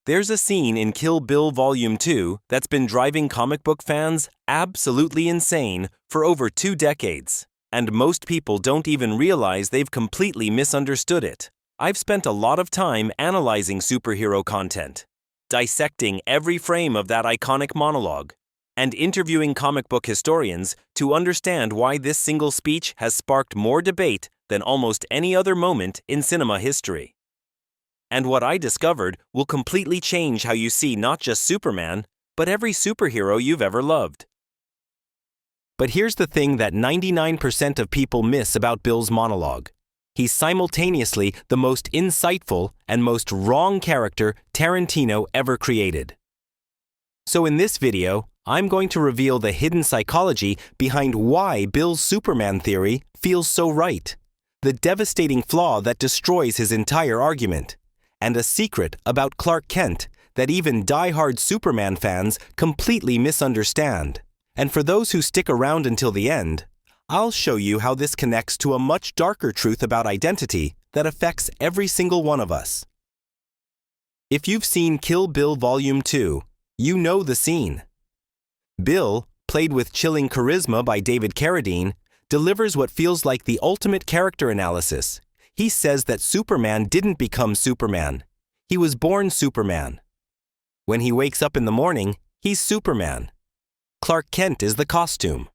There's a scene in Kill Bill Volume 2 that's been driving comic book fans absolutely insane for over 2 decades, and most people don't even realize they've completely misunderstood it. I've spent a lot of time analyzing superhero content, dissecting every frame of that iconic monologue, and interviewing comic book historians to understand why this single speech has sparked more debate than almost any other moment in cinema history. And what I discovered will completely change how you see not just Superman, but every superhero you've ever loved. But here's the thing that 99% of people miss about Bill's monologue. He's simultaneously the most insightful and most wrong character Tarantino ever created. So in this video, I'm going to reveal the hidden psychology behind why Bill's Superman theory feels so right, the devastating flaw that destroys his entire argument, and a secret about Clark Kent that even die-hard Superman fans completely misunderstand. And for those who stick around until the end, I'll show you how this connects to a much darker truth about identity that affects every single one of us. If you've seen Kill Bill Volume 2, you know the scene. Bill, played with chilling charisma by David Carradine, delivers what feels like the ultimate character analysis. He says that Superman didn't become Superman. He was born Superman. When he wakes up in the morning, he's Superman. Clark Kent is the costume.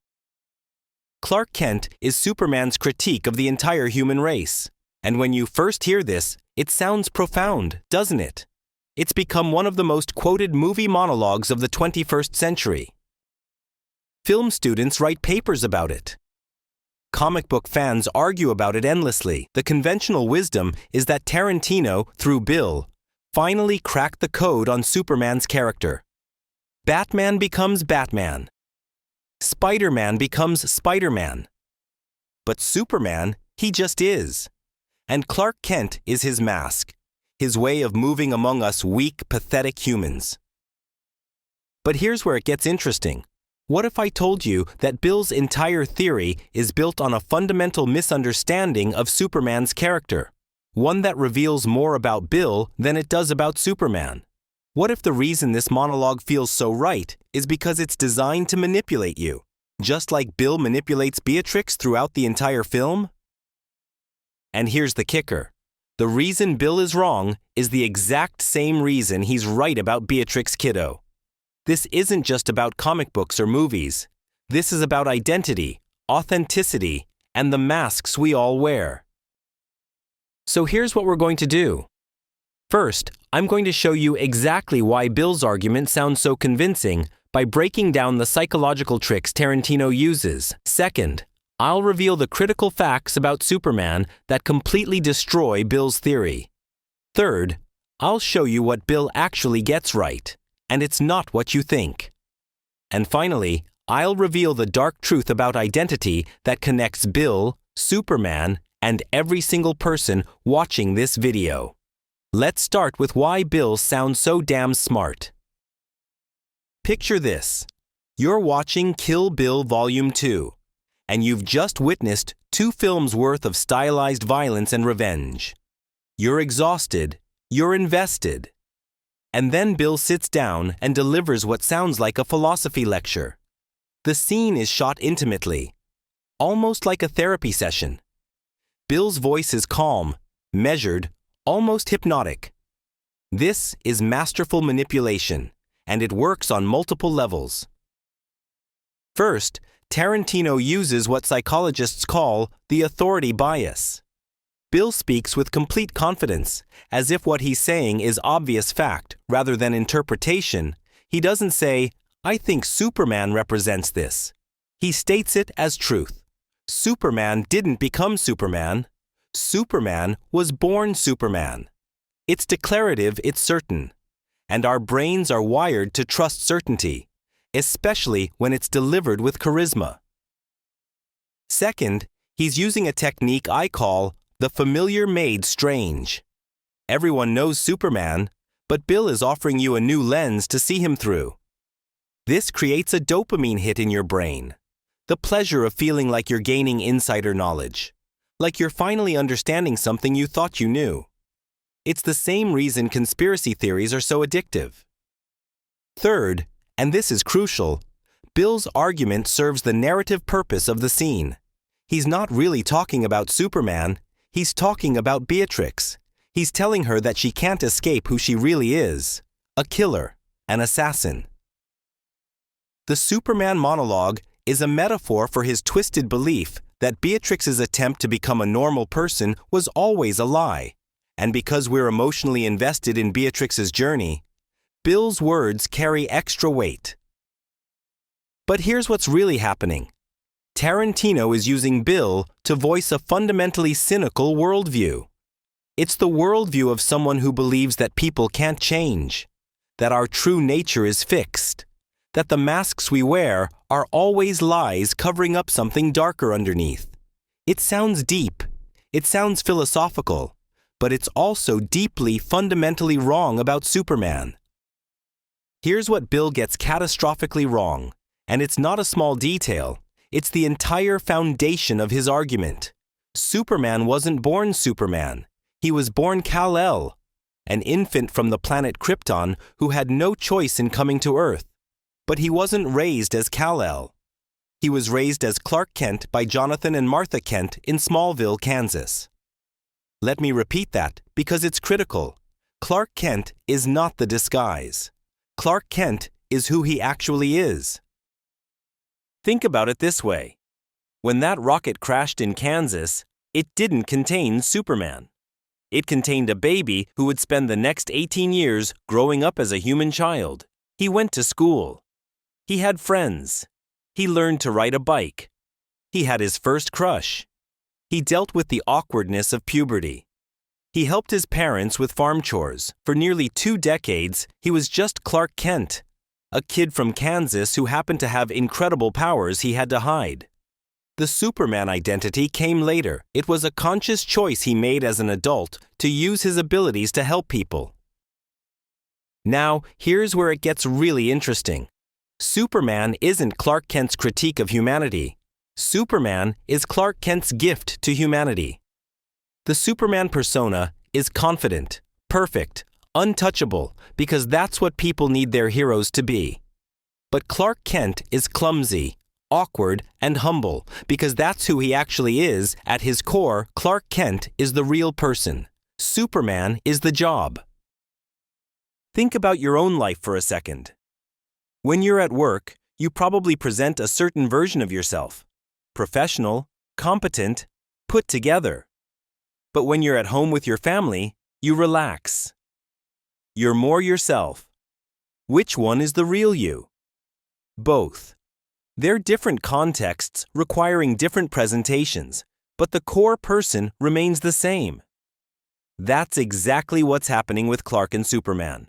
Clark Kent is Superman's critique of the entire human race. And when you first hear this, it sounds profound, doesn't it? It's become one of the most quoted movie monologues of the 21st century. Film students write papers about it. Comic book fans argue about it endlessly. The conventional wisdom is that Tarantino, through Bill, finally cracked the code on Superman's character. Batman becomes Batman. Spider-Man becomes Spider-Man. But Superman, he just is. And Clark Kent is his mask, his way of moving among us weak, pathetic humans. But here's where it gets interesting. What if I told you that Bill's entire theory is built on a fundamental misunderstanding of Superman's character, one that reveals more about Bill than it does about Superman? What if the reason this monologue feels so right is because it's designed to manipulate you, just like Bill manipulates Beatrix throughout the entire film? And here's the kicker. The reason Bill is wrong is the exact same reason he's right about Beatrix Kiddo. This isn't just about comic books or movies. This is about identity, authenticity, and the masks we all wear. So here's what we're going to do. First, I'm going to show you exactly why Bill's argument sounds so convincing by breaking down the psychological tricks Tarantino uses. Second, I'll reveal the critical facts about Superman that completely destroy Bill's theory. Third, I'll show you what Bill actually gets right, and it's not what you think. And finally, I'll reveal the dark truth about identity that connects Bill, Superman, and every single person watching this video. Let's start with why Bill sounds so damn smart. Picture this. You're watching Kill Bill Volume 2, and you've just witnessed 2 films worth of stylized violence and revenge. You're exhausted, you're invested. And then Bill sits down and delivers what sounds like a philosophy lecture. The scene is shot intimately, almost like a therapy session. Bill's voice is calm, measured, almost hypnotic. This is masterful manipulation, and it works on multiple levels. First, Tarantino uses what psychologists call the authority bias. Bill speaks with complete confidence, as if what he's saying is obvious fact rather than interpretation. He doesn't say, "I think Superman represents this." He states it as truth. Superman didn't become Superman. Superman was born Superman. It's declarative, it's certain. And our brains are wired to trust certainty, especially when it's delivered with charisma. Second, he's using a technique I call the familiar made strange. Everyone knows Superman, but Bill is offering you a new lens to see him through. This creates a dopamine hit in your brain, the pleasure of feeling like you're gaining insider knowledge, like you're finally understanding something you thought you knew. It's the same reason conspiracy theories are so addictive. Third, and this is crucial, Bill's argument serves the narrative purpose of the scene. He's not really talking about Superman, he's talking about Beatrix. He's telling her that she can't escape who she really is, a killer, an assassin. The Superman monologue is a metaphor for his twisted belief that Beatrix's attempt to become a normal person was always a lie, and because we're emotionally invested in Beatrix's journey, Bill's words carry extra weight. But here's what's really happening. Tarantino is using Bill to voice a fundamentally cynical worldview. It's the worldview of someone who believes that people can't change, that our true nature is fixed, that the masks we wear are always lies covering up something darker underneath. It sounds deep, it sounds philosophical, but it's also deeply, fundamentally wrong about Superman. Here's what Bill gets catastrophically wrong, and it's not a small detail, it's the entire foundation of his argument. Superman wasn't born Superman. He was born Kal-El, an infant from the planet Krypton who had no choice in coming to Earth. But he wasn't raised as Kal-El. He was raised as Clark Kent by Jonathan and Martha Kent in Smallville, Kansas. Let me repeat that because it's critical. Clark Kent is not the disguise. Clark Kent is who he actually is. Think about it this way. When that rocket crashed in Kansas, it didn't contain Superman. It contained a baby who would spend the next 18 years growing up as a human child. He went to school. He had friends. He learned to ride a bike. He had his first crush. He dealt with the awkwardness of puberty. He helped his parents with farm chores. For nearly 2 decades, he was just Clark Kent, a kid from Kansas who happened to have incredible powers he had to hide. The Superman identity came later. It was a conscious choice he made as an adult to use his abilities to help people. Now, here's where it gets really interesting. Superman isn't Clark Kent's critique of humanity. Superman is Clark Kent's gift to humanity. The Superman persona is confident, perfect, untouchable, because that's what people need their heroes to be. But Clark Kent is clumsy, awkward, and humble, because that's who he actually is. At his core, Clark Kent is the real person. Superman is the job. Think about your own life for a second. When you're at work, you probably present a certain version of yourself. Professional, competent, put together. But when you're at home with your family, you relax. You're more yourself. Which one is the real you? Both. They're different contexts requiring different presentations, but the core person remains the same. That's exactly what's happening with Clark and Superman.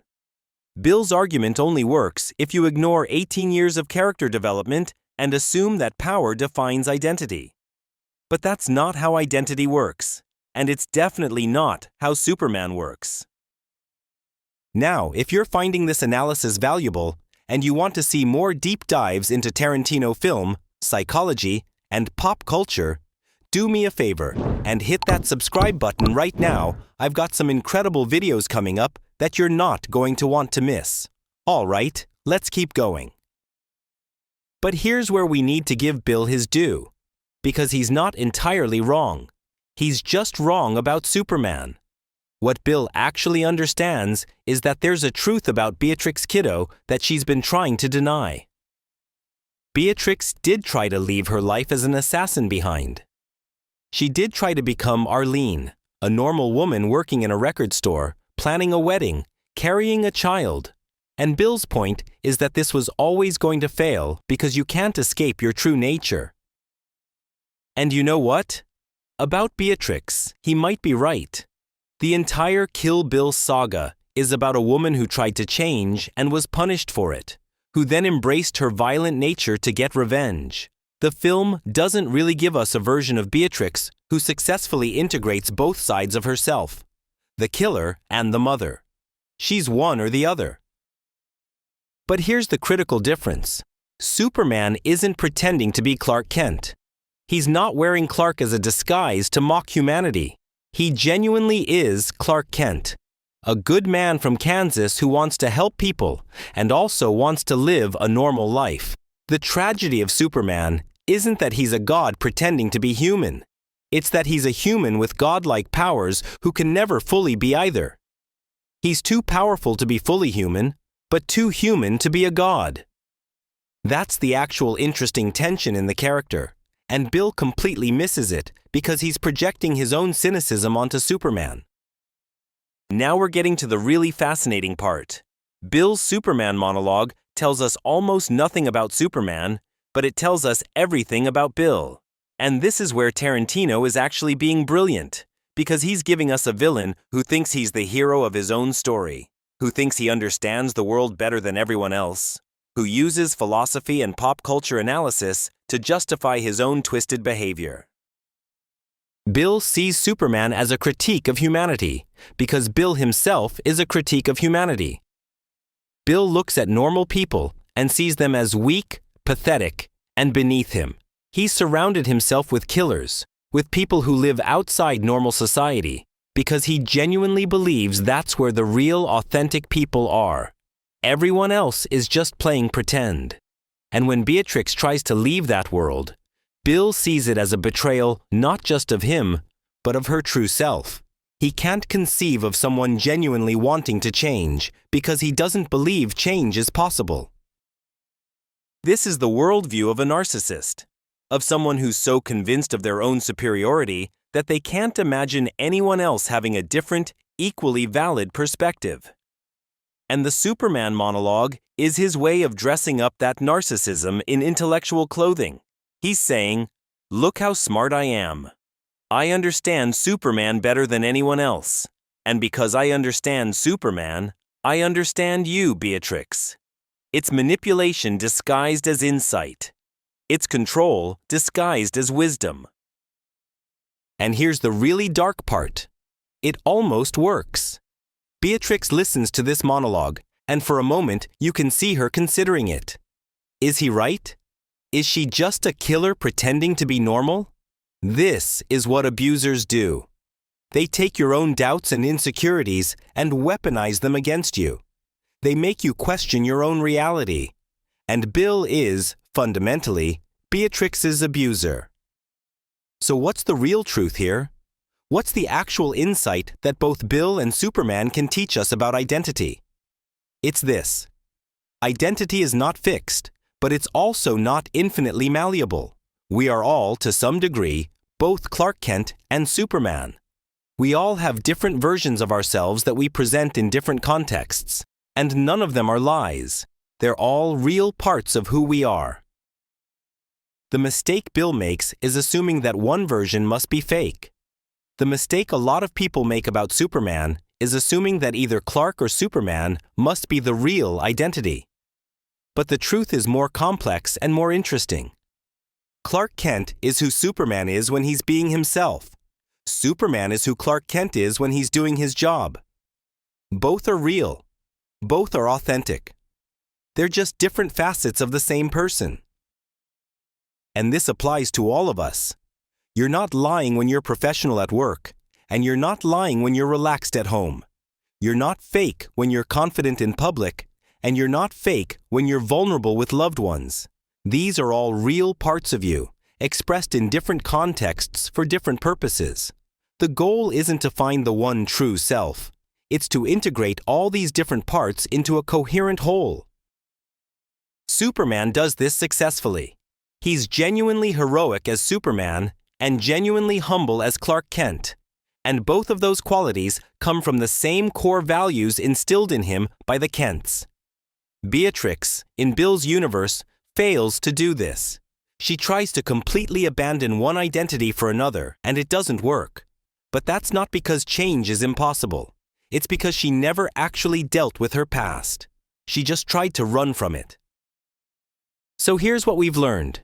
Bill's argument only works if you ignore 18 years of character development and assume that power defines identity. But that's not how identity works, and it's definitely not how Superman works. Now, if you're finding this analysis valuable, and you want to see more deep dives into Tarantino film, psychology, and pop culture, do me a favor and hit that subscribe button right now. I've got some incredible videos coming up that you're not going to want to miss. All right, let's keep going. But here's where we need to give Bill his due, because he's not entirely wrong. He's just wrong about Superman. What Bill actually understands is that there's a truth about Beatrix Kiddo that she's been trying to deny. Beatrix did try to leave her life as an assassin behind. She did try to become Arlene, a normal woman working in a record store, planning a wedding, carrying a child. And Bill's point is that this was always going to fail because you can't escape your true nature. And you know what? About Beatrix, he might be right. The entire Kill Bill saga is about a woman who tried to change and was punished for it, who then embraced her violent nature to get revenge. The film doesn't really give us a version of Beatrix who successfully integrates both sides of herself, the killer and the mother. She's one or the other. But here's the critical difference. Superman isn't pretending to be Clark Kent. He's not wearing Clark as a disguise to mock humanity. He genuinely is Clark Kent, a good man from Kansas who wants to help people and also wants to live a normal life. The tragedy of Superman isn't that he's a god pretending to be human. It's that he's a human with godlike powers who can never fully be either. He's too powerful to be fully human, but too human to be a god. That's the actual interesting tension in the character, and Bill completely misses it because he's projecting his own cynicism onto Superman. Now we're getting to the really fascinating part. Bill's Superman monologue tells us almost nothing about Superman, but it tells us everything about Bill. And this is where Tarantino is actually being brilliant, because he's giving us a villain who thinks he's the hero of his own story, who thinks he understands the world better than everyone else, who uses philosophy and pop culture analysis to justify his own twisted behavior. Bill sees Superman as a critique of humanity, because Bill himself is a critique of humanity. Bill looks at normal people and sees them as weak, pathetic, and beneath him. He's surrounded himself with killers, with people who live outside normal society, because he genuinely believes that's where the real, authentic people are. Everyone else is just playing pretend. And when Beatrix tries to leave that world, Bill sees it as a betrayal not just of him, but of her true self. He can't conceive of someone genuinely wanting to change because he doesn't believe change is possible. This is the worldview of a narcissist, of someone who's so convinced of their own superiority that they can't imagine anyone else having a different, equally valid perspective. And the Superman monologue is his way of dressing up that narcissism in intellectual clothing. He's saying, "Look how smart I am. I understand Superman better than anyone else. And because I understand Superman, I understand you, Beatrix." It's manipulation disguised as insight. It's control disguised as wisdom. And here's the really dark part. It almost works. Beatrix listens to this monologue, and for a moment you can see her considering it. Is he right? Is she just a killer pretending to be normal? This is what abusers do. They take your own doubts and insecurities and weaponize them against you. They make you question your own reality. And Bill is, fundamentally, Beatrix's abuser. So what's the real truth here? What's the actual insight that both Bill and Superman can teach us about identity? It's this. Identity is not fixed, but it's also not infinitely malleable. We are all, to some degree, both Clark Kent and Superman. We all have different versions of ourselves that we present in different contexts, and none of them are lies. They're all real parts of who we are. The mistake Bill makes is assuming that one version must be fake. The mistake a lot of people make about Superman is assuming that either Clark or Superman must be the real identity. But the truth is more complex and more interesting. Clark Kent is who Superman is when he's being himself. Superman is who Clark Kent is when he's doing his job. Both are real. Both are authentic. They're just different facets of the same person. And this applies to all of us. You're not lying when you're professional at work, and you're not lying when you're relaxed at home. You're not fake when you're confident in public, and you're not fake when you're vulnerable with loved ones. These are all real parts of you, expressed in different contexts for different purposes. The goal isn't to find the one true self. It's to integrate all these different parts into a coherent whole. Superman does this successfully. He's genuinely heroic as Superman and genuinely humble as Clark Kent. And both of those qualities come from the same core values instilled in him by the Kents. Beatrix, in Bill's universe, fails to do this. She tries to completely abandon one identity for another, and it doesn't work. But that's not because change is impossible. It's because she never actually dealt with her past. She just tried to run from it. So here's what we've learned.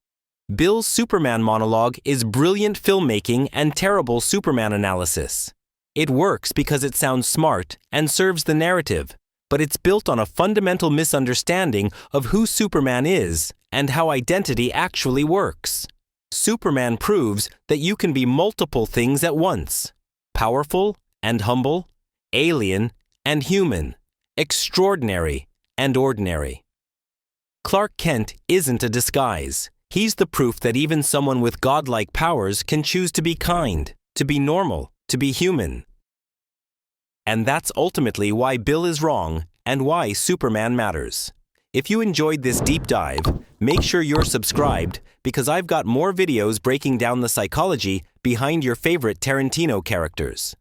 Bill's Superman monologue is brilliant filmmaking and terrible Superman analysis. It works because it sounds smart and serves the narrative, but it's built on a fundamental misunderstanding of who Superman is and how identity actually works. Superman proves that you can be multiple things at once: powerful and humble, alien and human, extraordinary and ordinary. Clark Kent isn't a disguise. He's the proof that even someone with godlike powers can choose to be kind, to be normal, to be human. And that's ultimately why Bill is wrong and why Superman matters. If you enjoyed this deep dive, make sure you're subscribed because I've got more videos breaking down the psychology behind your favorite Tarantino characters.